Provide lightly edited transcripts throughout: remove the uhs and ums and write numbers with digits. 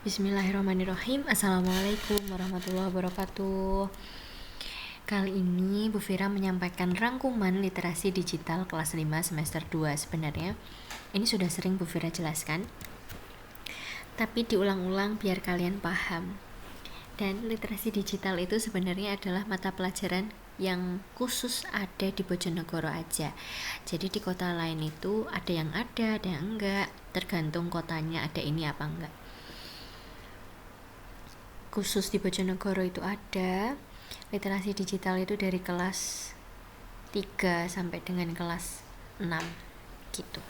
Bismillahirrahmanirrahim. Assalamualaikum warahmatullahi wabarakatuh. Kali ini Bu Fira menyampaikan rangkuman literasi digital kelas 5 semester 2. Sebenarnya ini sudah sering Bu Fira jelaskan, tapi diulang-ulang biar kalian paham. Dan literasi digital itu sebenarnya adalah mata pelajaran yang khusus ada di Bojonegoro aja. Jadi di kota lain itu ada yang enggak, tergantung kotanya ada ini apa enggak. Khusus di Bojonegoro itu ada literasi digital itu dari kelas 3 sampai dengan kelas 6 gitu.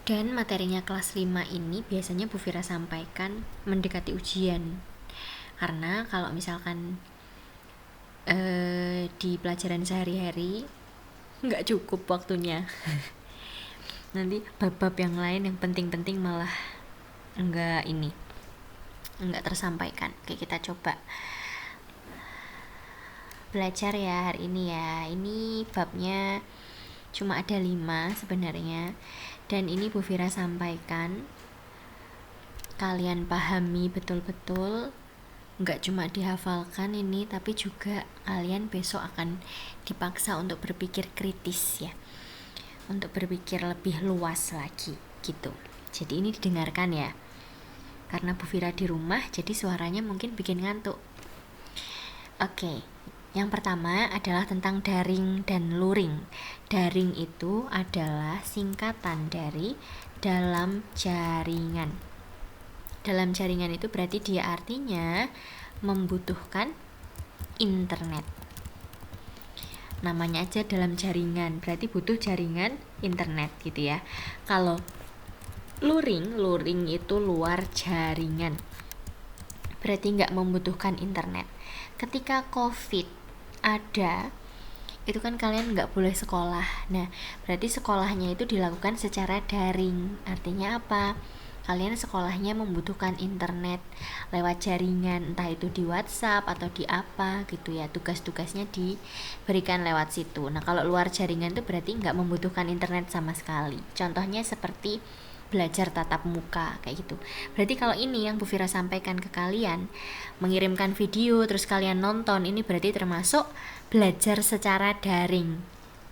Dan materinya kelas 5 ini biasanya Bu Fira sampaikan mendekati ujian. Karena kalau misalkan di pelajaran sehari-hari nggak cukup waktunya. Nanti bab-bab yang lain yang penting-penting malah nggak tersampaikan. Oke, kita coba belajar ya hari ini ya. Ini babnya cuma ada 5 sebenarnya, dan ini Bu Fira sampaikan kalian pahami betul-betul, nggak cuma dihafalkan ini, tapi juga kalian besok akan dipaksa untuk berpikir kritis ya, untuk berpikir lebih luas lagi gitu. Jadi ini didengarkan ya, karena Bu Fira di rumah jadi suaranya mungkin bikin ngantuk. Oke, yang pertama adalah tentang daring dan luring. Daring itu adalah singkatan dari dalam jaringan. Dalam jaringan itu berarti dia artinya membutuhkan internet. Namanya aja dalam jaringan, berarti butuh jaringan internet gitu ya. Kalau luring itu luar jaringan, berarti nggak membutuhkan internet. Ketika COVID ada, itu kan kalian nggak boleh sekolah. Nah, berarti sekolahnya itu dilakukan secara daring. Artinya apa? Kalian sekolahnya membutuhkan internet lewat jaringan, entah itu di WhatsApp atau di apa gitu ya. Tugas-tugasnya diberikan lewat situ. Nah, kalau luar jaringan itu berarti nggak membutuhkan internet sama sekali. Contohnya seperti belajar tatap muka kayak gitu. Berarti kalau ini yang Bu Fira sampaikan ke kalian, mengirimkan video terus kalian nonton, ini berarti termasuk belajar secara daring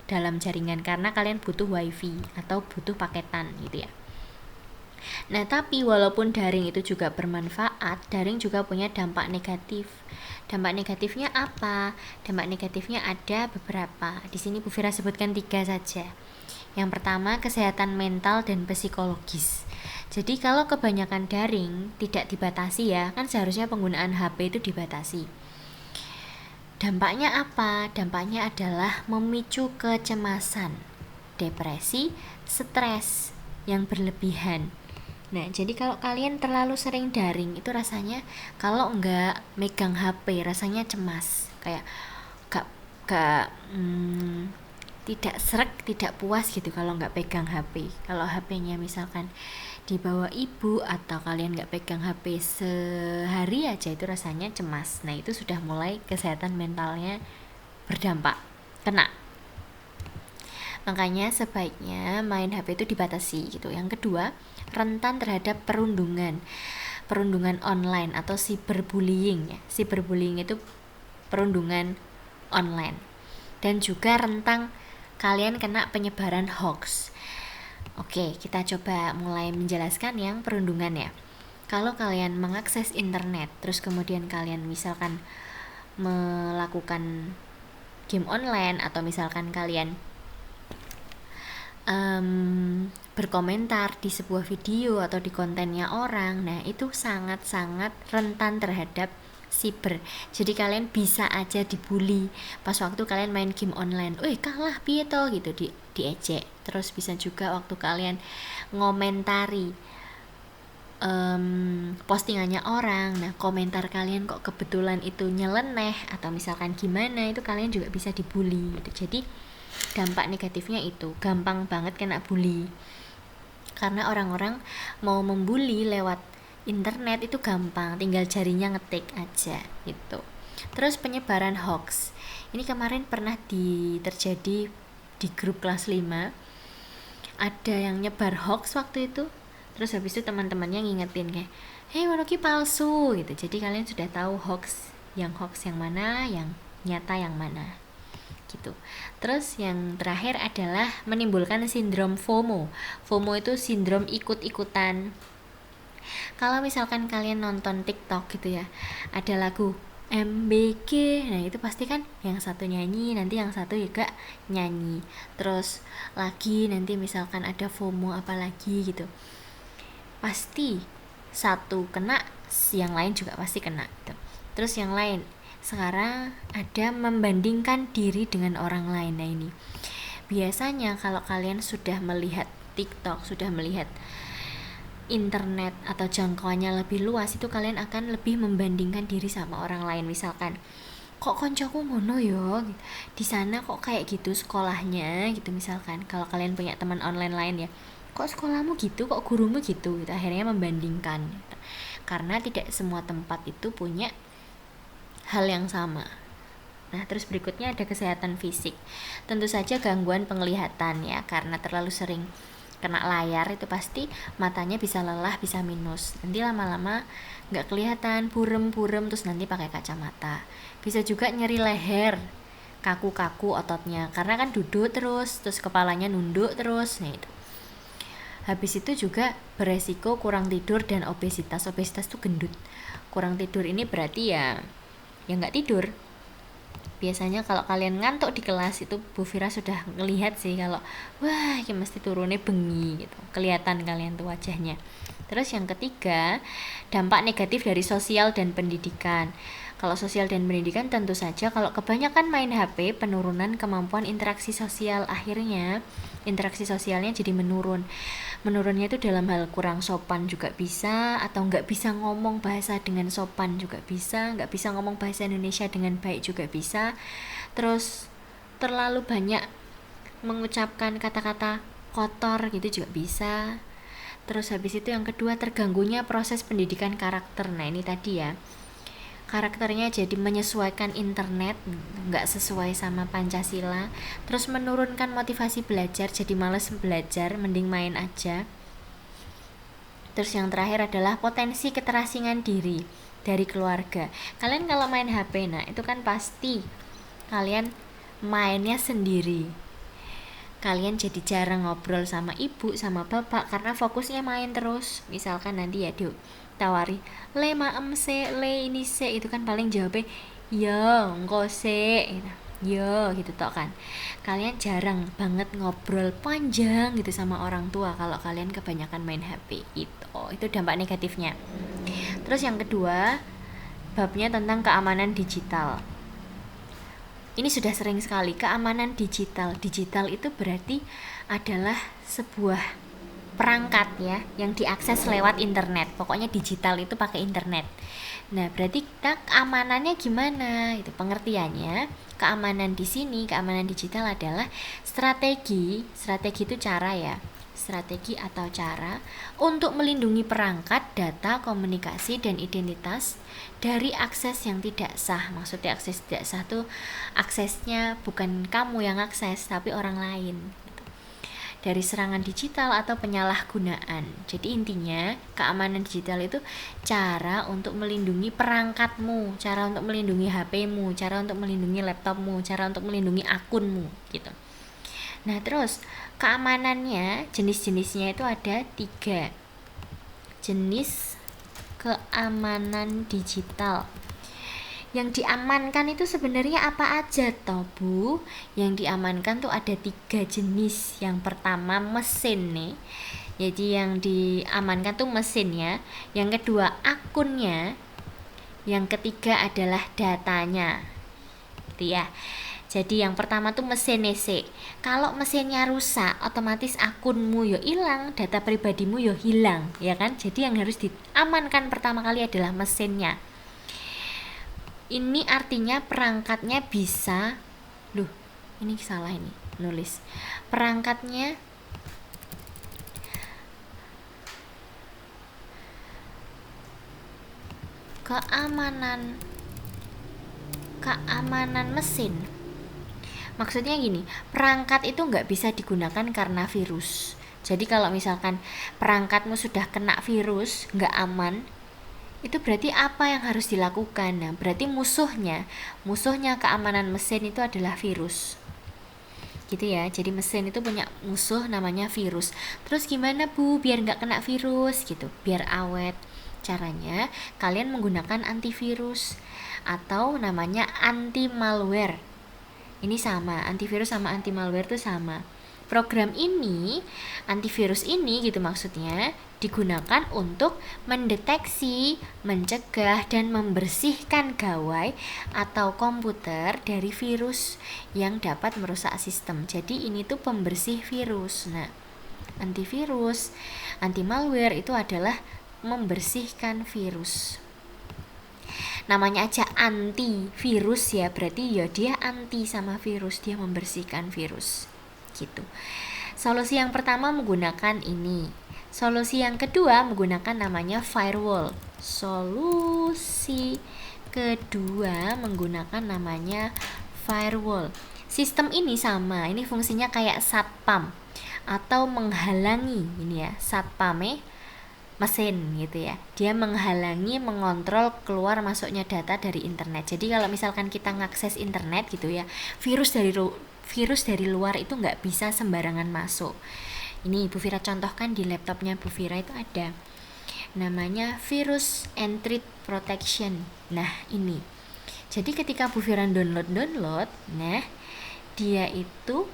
dalam jaringan, karena kalian butuh wifi atau butuh paketan gitu ya. Nah, tapi walaupun daring itu juga bermanfaat, daring juga punya dampak negatif. Dampak negatifnya apa? Dampak negatifnya ada beberapa. Di sini Bu Fira sebutkan 3 saja. Yang pertama, kesehatan mental dan psikologis. Jadi kalau kebanyakan daring tidak dibatasi ya, kan seharusnya penggunaan HP itu dibatasi. Dampaknya apa? Dampaknya adalah memicu kecemasan, depresi, stres yang berlebihan. Nah, jadi kalau kalian terlalu sering daring itu rasanya kalau nggak megang HP rasanya cemas, kayak gak tidak sreg, tidak puas gitu kalau nggak pegang HP. Kalau HP-nya misalkan dibawa ibu atau kalian nggak pegang HP sehari aja itu rasanya cemas. Nah, itu sudah mulai kesehatan mentalnya berdampak, kena. Makanya sebaiknya main HP itu dibatasi gitu. Yang kedua, rentan terhadap perundungan online atau cyberbullying ya. Cyberbullying itu perundungan online. Dan juga rentang kalian kena penyebaran hoax. Oke, kita coba mulai menjelaskan yang perundungan ya. Kalau kalian mengakses internet, terus kemudian kalian misalkan melakukan game online, atau misalkan kalian berkomentar di sebuah video atau di kontennya orang, nah itu sangat-sangat rentan terhadap cyber. Jadi kalian bisa aja dibully pas waktu kalian main game online. Kalah piye to gitu, diejek. Terus bisa juga waktu kalian ngomentari postingannya orang, nah komentar kalian kok kebetulan itu nyeleneh atau misalkan gimana, itu kalian juga bisa dibully gitu. Jadi dampak negatifnya itu gampang banget kena bully, karena orang-orang mau membuli lewat internet itu gampang, tinggal jarinya ngetik aja gitu. Terus penyebaran hoax, ini kemarin pernah terjadi di grup kelas 5, ada yang nyebar hoax waktu itu, Terus habis itu teman-temannya ngingetin kayak, hei Monoki palsu gitu. Jadi kalian sudah tahu hoax yang mana, yang nyata yang mana gitu. Terus yang terakhir adalah menimbulkan sindrom FOMO. FOMO itu sindrom ikut-ikutan. Kalau misalkan kalian nonton TikTok gitu ya, ada lagu MBG, nah itu pasti kan yang satu nyanyi, nanti yang satu juga nyanyi, terus lagi nanti misalkan ada FOMO apalagi gitu, pasti satu kena, yang lain juga pasti kena gitu. Terus yang lain sekarang ada membandingkan diri dengan orang lain. Nah ini biasanya kalau kalian sudah melihat TikTok, sudah melihat internet atau jangkauannya lebih luas, itu kalian akan lebih membandingkan diri sama orang lain. Misalkan kok koncoku ngono yo di sana, kok kayak gitu sekolahnya gitu. Misalkan kalau kalian punya teman online lain ya, kok sekolahmu gitu, kok gurumu gitu, gitu. Akhirnya membandingkan gitu. Karena tidak semua tempat itu punya hal yang sama. Nah, terus berikutnya ada kesehatan fisik. Tentu saja gangguan penglihatan ya, karena terlalu sering kena layar itu pasti matanya bisa lelah, bisa minus. Nanti lama-lama nggak kelihatan, burem-burem, terus nanti pakai kacamata. Bisa juga nyeri leher, kaku-kaku ototnya, karena kan duduk terus kepalanya nunduk terus. Nah itu. Habis itu juga beresiko kurang tidur dan obesitas. Obesitas tuh gendut. Kurang tidur ini berarti ya nggak tidur. Biasanya kalau kalian ngantuk di kelas itu Bu Fira sudah ngelihat sih, kalau wah ini mesti turunnya bengi gitu, kelihatan kalian tuh wajahnya. Terus yang ketiga, dampak negatif dari sosial dan pendidikan. Kalau sosial dan pendidikan tentu saja kalau kebanyakan main HP, penurunan kemampuan interaksi sosial, akhirnya interaksi sosialnya jadi menurun. Menurunnya itu dalam hal kurang sopan juga bisa, atau nggak bisa ngomong bahasa dengan sopan juga bisa, nggak bisa ngomong bahasa Indonesia dengan baik juga bisa. Terus terlalu banyak mengucapkan kata-kata kotor gitu juga bisa. Terus habis itu yang kedua, terganggunya proses pendidikan karakter. Nah ini tadi ya, karakternya jadi menyesuaikan internet, nggak sesuai sama Pancasila. Terus menurunkan motivasi belajar, jadi males belajar, mending main aja. Terus yang terakhir adalah potensi keterasingan diri dari keluarga. Kalian kalau main HP, nah itu kan pasti kalian mainnya sendiri. Kalian jadi jarang ngobrol sama ibu, sama bapak, karena fokusnya main terus. Misalkan nanti ya tawari le maem se, le ini se, itu kan paling jawabnya ya engko se gitu. Yo gitu toh kan. Kalian jarang banget ngobrol panjang gitu sama orang tua kalau kalian kebanyakan main HP. Itu dampak negatifnya. Terus yang kedua, babnya tentang keamanan digital. Ini sudah sering sekali, keamanan digital. Digital itu berarti adalah sebuah perangkat ya yang diakses lewat internet. Pokoknya digital itu pakai internet. Nah, berarti kita keamanannya gimana? Itu pengertiannya. Keamanan di sini, keamanan digital adalah strategi itu cara ya. Strategi atau cara untuk melindungi perangkat, data, komunikasi, dan identitas dari akses yang tidak sah. Maksudnya akses tidak sah tuh aksesnya bukan kamu yang akses, tapi orang lain. Dari serangan digital atau penyalahgunaan. Jadi intinya keamanan digital itu cara untuk melindungi perangkatmu, cara untuk melindungi HP-mu, cara untuk melindungi laptopmu, cara untuk melindungi akunmu gitu. Nah terus keamanannya, jenis-jenisnya itu ada 3 jenis keamanan digital. Yang diamankan itu sebenarnya apa aja toh Bu? Yang diamankan tuh ada 3 jenis. Yang pertama mesin nih, jadi yang diamankan tuh mesinnya. Yang kedua akunnya. Yang ketiga adalah datanya gitu ya. Jadi yang pertama tuh mesinnya sih. Kalau mesinnya rusak, otomatis akunmu yo hilang, data pribadimu yo hilang, ya kan? Jadi yang harus diamankan pertama kali adalah mesinnya. Ini artinya perangkatnya bisa, ini salah ini nulis. Perangkatnya keamanan mesin. Maksudnya gini, perangkat itu nggak bisa digunakan karena virus, Jadi kalau misalkan perangkatmu sudah kena virus, nggak aman, itu berarti apa yang harus dilakukan? Nah, berarti musuhnya keamanan mesin itu adalah virus. Gitu ya, jadi mesin itu punya musuh namanya virus. Terus gimana Bu biar nggak kena virus gitu, biar awet? Caranya kalian menggunakan antivirus atau namanya anti malware. Ini sama, antivirus sama anti malware itu sama. Program ini, antivirus ini gitu maksudnya, digunakan untuk mendeteksi, mencegah, dan membersihkan gawai atau komputer dari virus yang dapat merusak sistem. Jadi ini tuh pembersih virus. Nah, antivirus, anti malware itu adalah membersihkan virus. Namanya aja antivirus ya, berarti ya dia anti sama virus, dia membersihkan virus gitu. Solusi yang pertama menggunakan ini. Solusi yang kedua menggunakan namanya firewall. Solusi kedua menggunakan namanya firewall. Sistem ini sama, ini fungsinya kayak satpam atau menghalangi ini ya, satpam mesin gitu ya. Dia menghalangi, mengontrol keluar masuknya data dari internet. Jadi kalau misalkan kita ngakses internet gitu ya, virus dari luar itu nggak bisa sembarangan masuk. Ini Bu Fira contohkan di laptopnya Bu Fira itu ada namanya virus entry protection. Nah ini, jadi ketika Bu Fira download, nah dia itu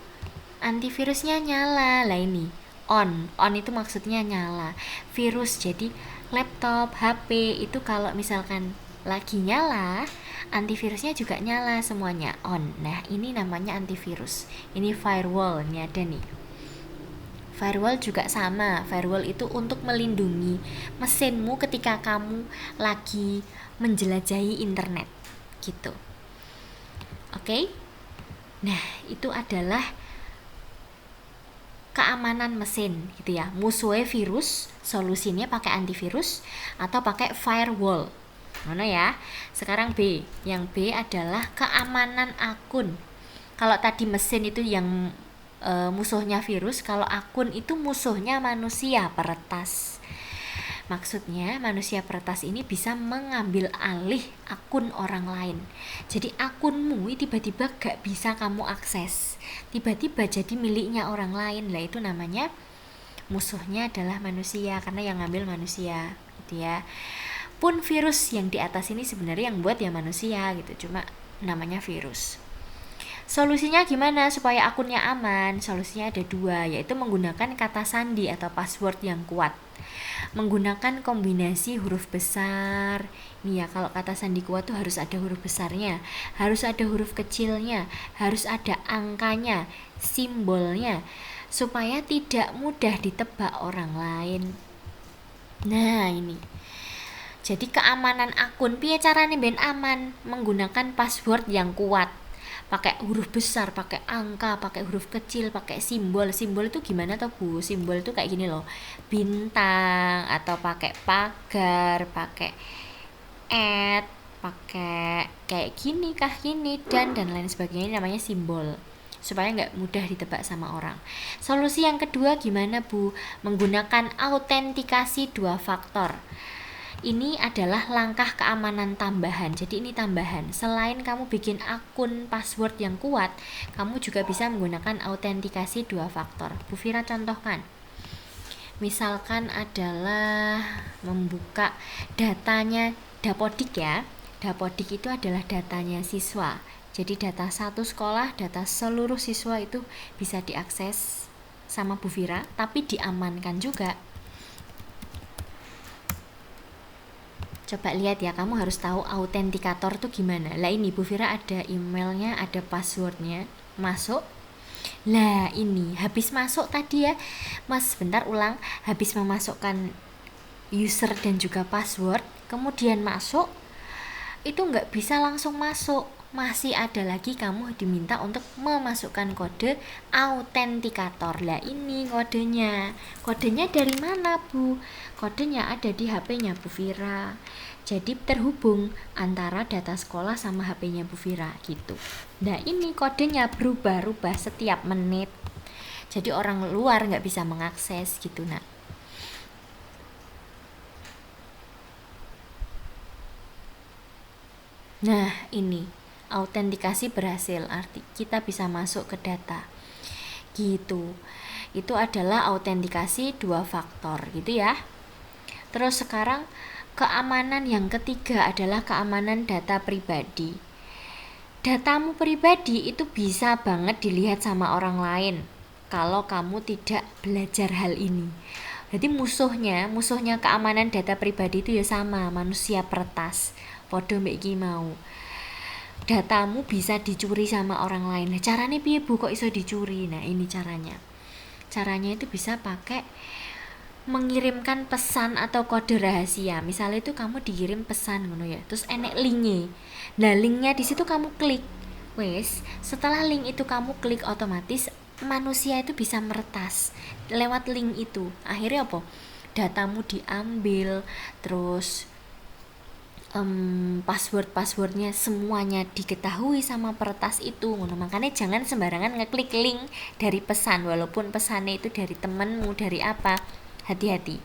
antivirusnya nyala. Lah ini on itu maksudnya nyala virus. Jadi laptop, HP itu kalau misalkan lagi nyala, antivirusnya juga nyala, semuanya on. Nah ini namanya antivirus. Ini firewall, ini ada nih. Firewall juga sama. Firewall itu untuk melindungi mesinmu ketika kamu lagi menjelajahi internet gitu. Oke? Nah itu adalah keamanan mesin gitu ya. Musuhnya virus, solusinya pakai antivirus atau pakai firewall. Mana ya? Sekarang B. Yang B adalah keamanan akun. Kalau tadi mesin itu yang musuhnya virus, kalau akun itu musuhnya manusia peretas. Maksudnya manusia peretas ini bisa mengambil alih akun orang lain. Jadi akunmu tiba-tiba gak bisa kamu akses, tiba-tiba jadi miliknya orang lain. Lah itu namanya musuhnya adalah manusia, karena yang ngambil manusia gitu ya. Pun virus yang di atas ini sebenarnya yang buat ya manusia gitu, cuma namanya virus. Solusinya gimana supaya akunnya aman? Solusinya ada dua, yaitu menggunakan kata sandi atau password yang kuat, menggunakan kombinasi huruf besar. Nih ya, kalau kata sandi kuat tuh harus ada huruf besarnya, harus ada huruf kecilnya, harus ada angkanya, simbolnya, supaya tidak mudah ditebak orang lain. Nah ini, jadi keamanan akun, piye carane ben aman? Menggunakan password yang kuat, pakai huruf besar, pakai angka, pakai huruf kecil, pakai simbol. Simbol itu gimana toh Bu? Simbol itu kayak gini loh, bintang, atau pakai pagar, pakai pakai kayak gini kah, gini, dan lain sebagainya, namanya simbol, supaya nggak mudah ditebak sama orang. Solusi yang kedua gimana Bu? Menggunakan autentikasi 2 faktor. Ini adalah langkah keamanan tambahan. Jadi ini tambahan. Selain kamu bikin akun password yang kuat, kamu juga bisa menggunakan autentikasi 2 faktor. Bu Fira contohkan. Misalkan adalah membuka datanya Dapodik ya. Dapodik itu adalah datanya siswa. Jadi data satu sekolah, data seluruh siswa itu bisa diakses sama Bu Fira, tapi diamankan juga. Coba lihat ya, kamu harus tahu autentikator tuh gimana. Lah ini Bu Fira ada emailnya, ada passwordnya. Masuk. Lah ini habis masuk tadi ya, Mas bentar ulang. Habis memasukkan user dan juga password, kemudian masuk, itu nggak bisa langsung masuk. Masih ada lagi kamu diminta untuk memasukkan kode autentikator. Lah ini kodenya. Kodenya dari mana Bu? Kodenya ada di HP-nya Bu Fira. Jadi terhubung antara data sekolah sama HP-nya Bu Fira gitu. Nah ini kodenya berubah-ubah setiap menit. jadi orang luar nggak bisa mengakses gitu. Nah ini autentikasi berhasil, arti kita bisa masuk ke data gitu. Itu adalah autentikasi 2 faktor gitu ya. Terus sekarang keamanan yang ketiga adalah keamanan data pribadi. Datamu pribadi itu bisa banget dilihat sama orang lain kalau kamu tidak belajar hal ini. Jadi musuhnya keamanan data pribadi itu ya sama, manusia peretas. Podo mbek iki mau. Datamu bisa dicuri sama orang lain. Nah, caranya piye Bu kok iso dicuri? Nah, ini caranya. Caranya itu bisa pakai mengirimkan pesan atau kode rahasia. Misalnya itu kamu dikirim pesan ngono ya, terus enek linknya. Nah linknya di situ kamu klik. Wes, setelah link itu kamu klik, otomatis manusia itu bisa meretas lewat link itu. Akhirnya apa? Datamu diambil, terus passwordnya semuanya diketahui sama peretas itu. Makanya jangan sembarangan ngeklik link dari pesan, walaupun pesannya itu dari temenmu, dari apa. Hati-hati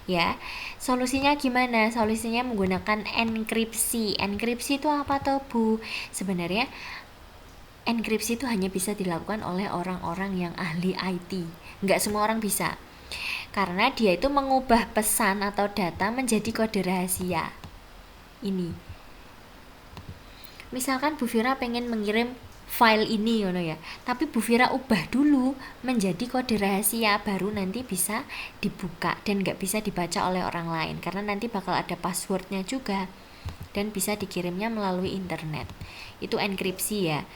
ya. Solusinya gimana? Solusinya menggunakan enkripsi. Enkripsi itu apa toh Bu? Sebenarnya enkripsi itu hanya bisa dilakukan oleh orang-orang yang ahli IT. Nggak semua orang bisa, karena dia itu mengubah pesan atau data menjadi kode rahasia. Ini misalkan Bu Fira pengen mengirim file ini ya, tapi Bu Fira ubah dulu menjadi kode rahasia, baru nanti bisa dibuka dan nggak bisa dibaca oleh orang lain, karena nanti bakal ada passwordnya juga dan bisa dikirimnya melalui internet. Itu enkripsi ya.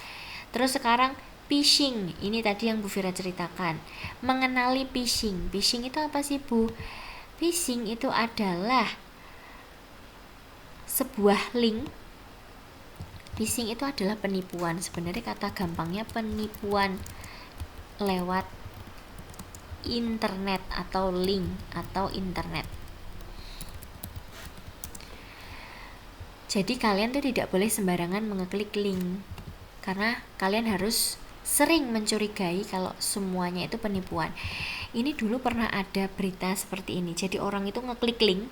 Terus sekarang phishing, ini tadi yang Bu Fira ceritakan. Mengenali phishing. Phishing itu apa sih Bu? Phishing itu adalah sebuah link. Phishing itu adalah penipuan. Sebenarnya kata gampangnya penipuan lewat internet atau link atau internet. Jadi kalian tuh tidak boleh sembarangan mengeklik link, karena kalian harus sering mencurigai kalau semuanya itu penipuan. Ini dulu pernah ada berita seperti ini. Jadi orang itu ngeklik link,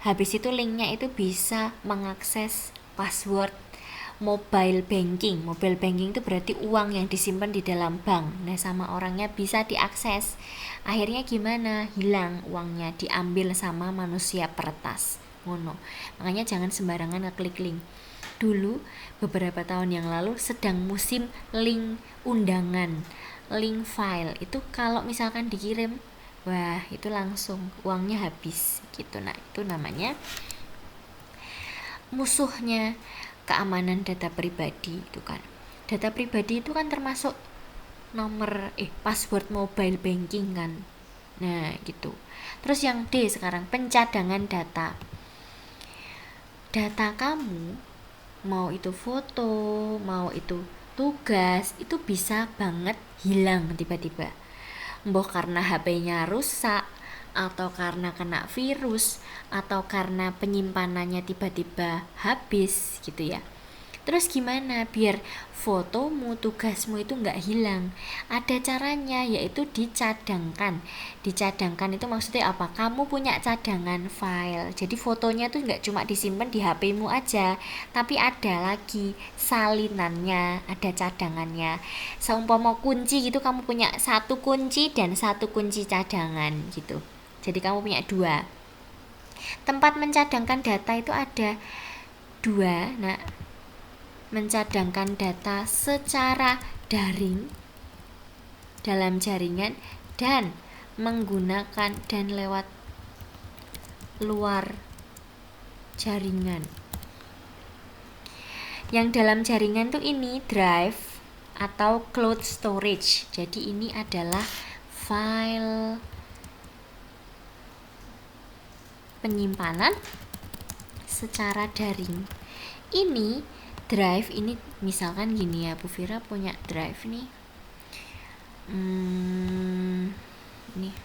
habis itu linknya itu bisa mengakses password mobile banking. Mobile banking itu berarti uang yang disimpan di dalam bank. Nah, sama orangnya bisa diakses. Akhirnya gimana? Hilang uangnya, diambil sama manusia peretas. Ngono. Makanya jangan sembarangan ngeklik link. Dulu beberapa tahun yang lalu sedang musim link undangan, link file. Itu kalau misalkan dikirim, wah, itu langsung uangnya habis gitu. Nah, itu namanya musuhnya keamanan data pribadi itu kan. Data pribadi itu kan termasuk nomor password mobile banking kan. Nah, gitu. Terus yang D sekarang, pencadangan data. Data kamu, mau itu foto, mau itu tugas, itu bisa banget hilang tiba-tiba. Mbah karena HP-nya rusak, atau karena kena virus, atau karena penyimpanannya tiba-tiba habis gitu ya. Terus gimana biar fotomu, tugasmu itu nggak hilang? Ada caranya, yaitu dicadangkan. Dicadangkan itu maksudnya apa? Kamu punya cadangan file. Jadi fotonya tuh nggak cuma disimpan di HP-mu aja, tapi ada lagi salinannya, ada cadangannya. Seumpama kunci gitu, kamu punya 1 kunci dan 1 kunci cadangan gitu. Jadi kamu punya 2. Tempat mencadangkan data itu ada 2. Nah, mencadangkan data secara daring dalam jaringan dan menggunakan dan lewat luar jaringan. Yang dalam jaringan tuh ini drive atau cloud storage. Jadi ini adalah file penyimpanan secara daring. Ini drive ini misalkan gini ya, Bu Fira punya drive nih. Nih.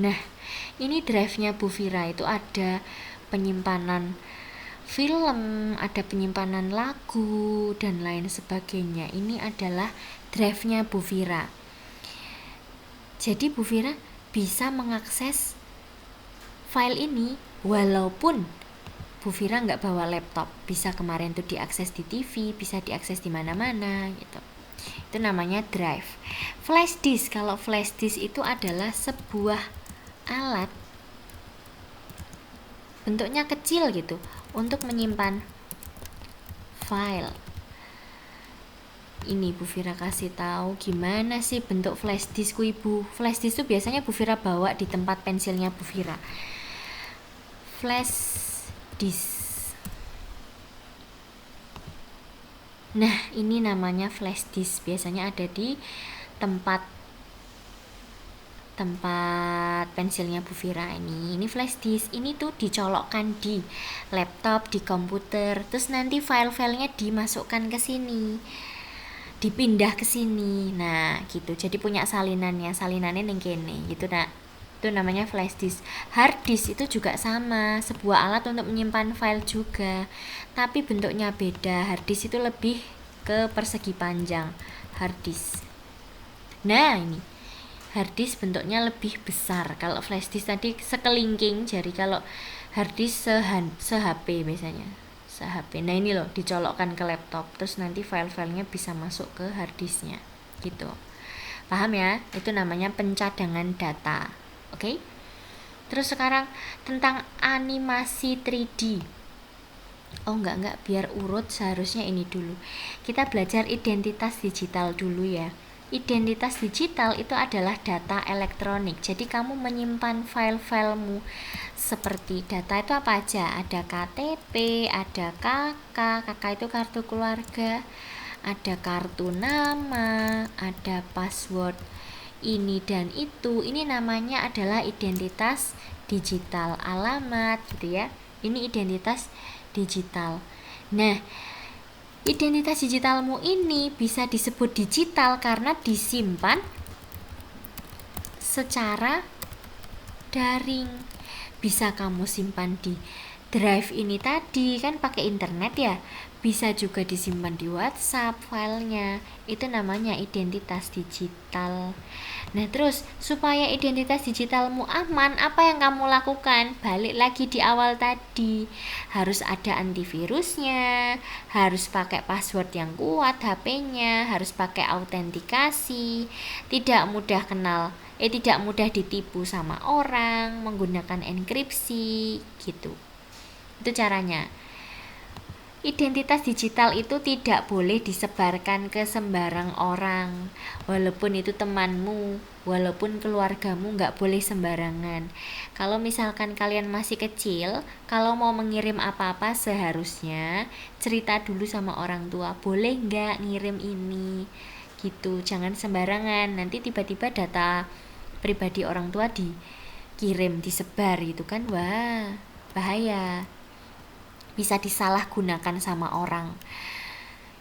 Nah, ini drive-nya Bu Fira itu ada penyimpanan film, ada penyimpanan lagu dan lain sebagainya. Ini adalah drive-nya Bu Vira. Jadi Bu Vira bisa mengakses file ini walaupun Bu Vira nggak bawa laptop. Bisa kemarin tuh diakses di TV, bisa diakses di mana-mana gitu. Itu namanya drive. Flash disk, kalau flash disk itu adalah sebuah alat bentuknya kecil gitu untuk menyimpan file. Ini Bu Vira kasih tahu gimana sih bentuk flash disk Ibu. Flash disk itu biasanya Bu Vira bawa di tempat pensilnya Bu Vira. Flash disk. Nah, ini namanya flash disk. Biasanya ada di tempat pensilnya Bu Vira ini flash disk. Ini tuh dicolokkan di laptop, di komputer, terus nanti file-filenya dimasukkan ke sini, dipindah ke sini. Nah, gitu. Jadi punya salinannya ning kene gitu. Nah, itu namanya flash disk. Hard disk itu juga sama, sebuah alat untuk menyimpan file juga, tapi bentuknya beda. Hard disk itu lebih ke persegi panjang, hard disk. Nah, ini hard disk bentuknya lebih besar. Kalau flash disk tadi sekelingking, jadi kalau hard disk se-HP biasanya, se-HP. Nah, ini loh dicolokkan ke laptop, terus nanti file-filenya bisa masuk ke hard disknya gitu. Paham ya? Itu namanya pencadangan data. Oke? Terus sekarang tentang animasi 3D. Oh enggak, biar urut seharusnya ini dulu. Kita belajar identitas digital dulu ya. Identitas digital itu adalah data elektronik. Jadi kamu menyimpan file-filemu seperti data itu apa aja? Ada KTP, ada KK itu kartu keluarga, ada kartu nama, ada password ini dan itu. Ini namanya adalah identitas digital, alamat gitu ya. Ini identitas digital. Nah, identitas digitalmu ini bisa disebut digital karena disimpan secara daring. Bisa kamu simpan di drive ini tadi, kan pakai internet ya. Bisa juga disimpan di WhatsApp filenya. Itu namanya identitas digital. Nah, terus supaya identitas digitalmu aman, apa yang kamu lakukan? Balik lagi di awal tadi. Harus ada antivirusnya, harus pakai password yang kuat HP-nya, harus pakai autentikasi, tidak mudah ditipu sama orang, menggunakan enkripsi gitu. Itu caranya. Identitas digital itu tidak boleh disebarkan ke sembarang orang, walaupun itu temanmu, walaupun keluargamu, nggak boleh sembarangan. Kalau misalkan kalian masih kecil, kalau mau mengirim apa-apa seharusnya cerita dulu sama orang tua, boleh nggak ngirim ini gitu. Jangan sembarangan, nanti tiba-tiba data pribadi orang tua dikirim, disebar gitu kan. Wah, bahaya, bisa disalahgunakan sama orang.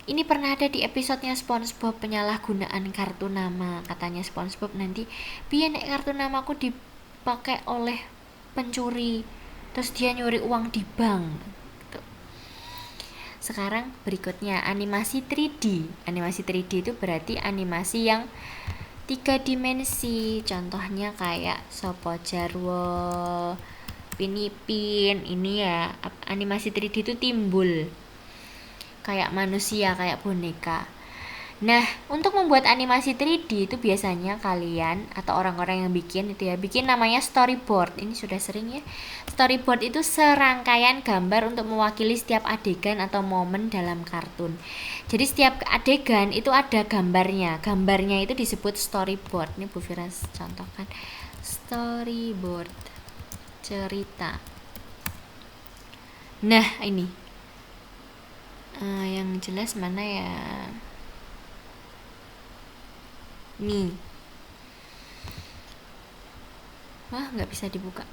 Ini pernah ada di episodenya SpongeBob, penyalahgunaan kartu nama. Katanya SpongeBob, nanti biar nek kartu namaku dipakai oleh pencuri, terus dia nyuri uang di bank. Sekarang berikutnya animasi 3D. Animasi 3D itu berarti animasi yang 3 dimensi. Contohnya kayak Sopo Jarwo, Pinipin. Ini ya, animasi 3D itu timbul kayak manusia, kayak boneka. Nah, untuk membuat animasi 3D itu biasanya kalian atau orang-orang yang bikin itu ya, bikin namanya storyboard. Ini sudah sering ya. Storyboard itu serangkaian gambar untuk mewakili setiap adegan atau momen dalam kartun. Jadi setiap adegan itu ada gambarnya. Gambarnya itu disebut storyboard. Ini Bu Fira contohkan. Storyboard, cerita. Nah, ini yang jelas mana ya? Nih, wah nggak bisa dibuka.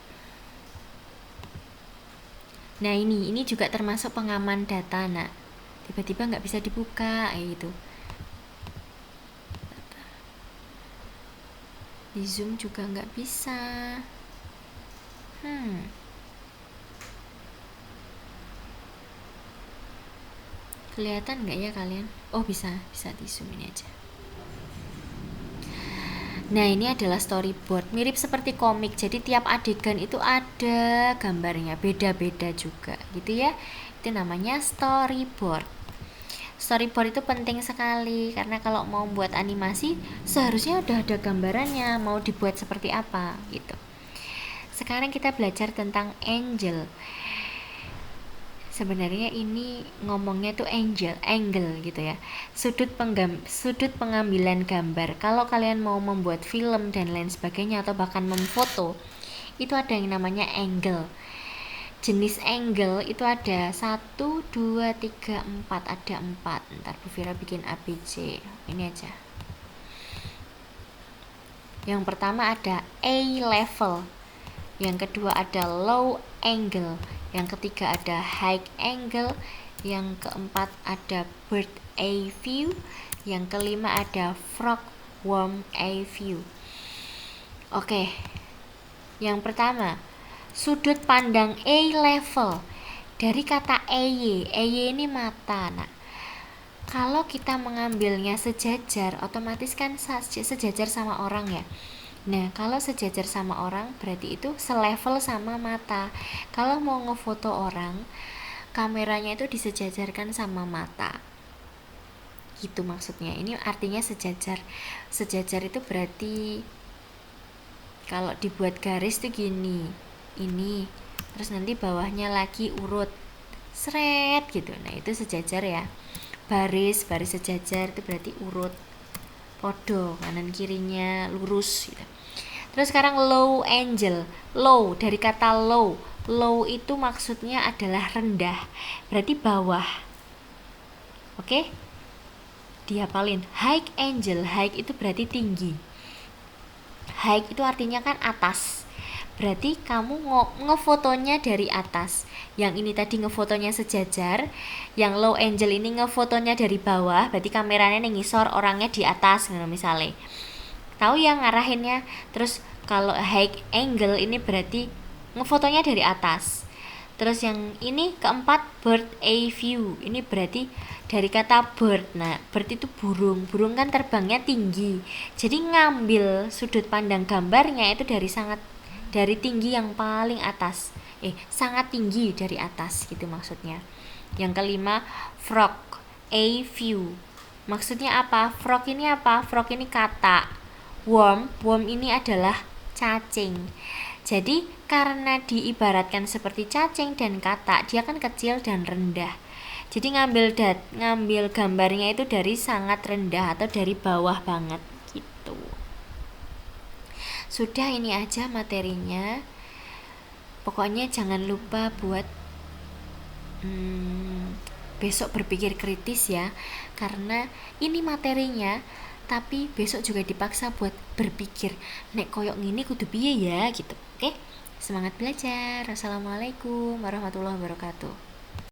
Nah, ini juga termasuk pengaman data. Nah, tiba-tiba nggak bisa dibuka gitu. Di Zoom juga nggak bisa. Kelihatan nggak ya kalian? Oh, bisa di Zoom ini aja. Nah, ini adalah storyboard, mirip seperti komik. Jadi tiap adegan itu ada gambarnya, beda-beda juga, gitu ya. Itu namanya storyboard. Storyboard itu penting sekali karena kalau mau buat animasi seharusnya udah ada gambarannya mau dibuat seperti apa gitu. Sekarang kita belajar tentang angel. Sebenarnya ini ngomongnya tuh angle gitu ya. Sudut pengambilan gambar. Kalau kalian mau membuat film dan lain sebagainya atau bahkan memfoto, itu ada yang namanya angle. Jenis angle itu ada 1, 2, 3, 4, ada 4. Ntar Bu Vira bikin ABC. Ini aja. Yang pertama ada A level, yang kedua ada low angle, yang ketiga ada high angle, yang keempat ada bird eye view, yang kelima ada frog worm eye view. Oke, yang pertama sudut pandang A level dari kata eye ini mata. Nah, kalau kita mengambilnya sejajar, otomatis kan sejajar sama orang ya. Nah, kalau sejajar sama orang berarti itu selevel sama mata. Kalau mau ngefoto orang, kameranya itu disejajarkan sama mata. Gitu maksudnya. Ini artinya sejajar. Sejajar itu berarti kalau dibuat garis tuh gini. Ini. Terus nanti bawahnya lagi urut. Seret gitu. Nah, itu sejajar ya. Baris sejajar itu berarti urut. Podo, kanan kirinya lurus gitu. Terus sekarang low angle. Low dari kata low. Low itu maksudnya adalah rendah. Berarti bawah. Oke? Dihafalin. High angle. High itu berarti tinggi. High itu artinya kan atas. Berarti kamu ngefotonya dari atas. Yang ini tadi ngefotonya sejajar, yang low angle ini ngefotonya dari bawah, berarti kameranya ngisor, orangnya di atas misalnya. Tahu yang ngarahinnya. Terus kalau high angle ini berarti ngefotonya dari atas. Terus yang ini keempat bird eye view. Ini berarti dari kata bird. Nah, bird itu burung. Burung kan terbangnya tinggi. Jadi ngambil sudut pandang gambarnya itu dari tinggi yang paling atas. Sangat tinggi dari atas gitu maksudnya. Yang kelima, frog eye view. Maksudnya apa? Frog ini apa? Frog ini kata. Worm ini adalah cacing. Jadi karena diibaratkan seperti cacing dan katak, dia kan kecil dan rendah. Jadi ngambil gambarnya itu dari sangat rendah atau dari bawah banget gitu. Sudah, ini aja materinya. Pokoknya jangan lupa buat besok berpikir kritis ya, karena ini materinya. Tapi besok juga dipaksa buat berpikir, nek koyok ngini kudu piye ya gitu. Oke? Semangat belajar. Assalamualaikum warahmatullahi wabarakatuh.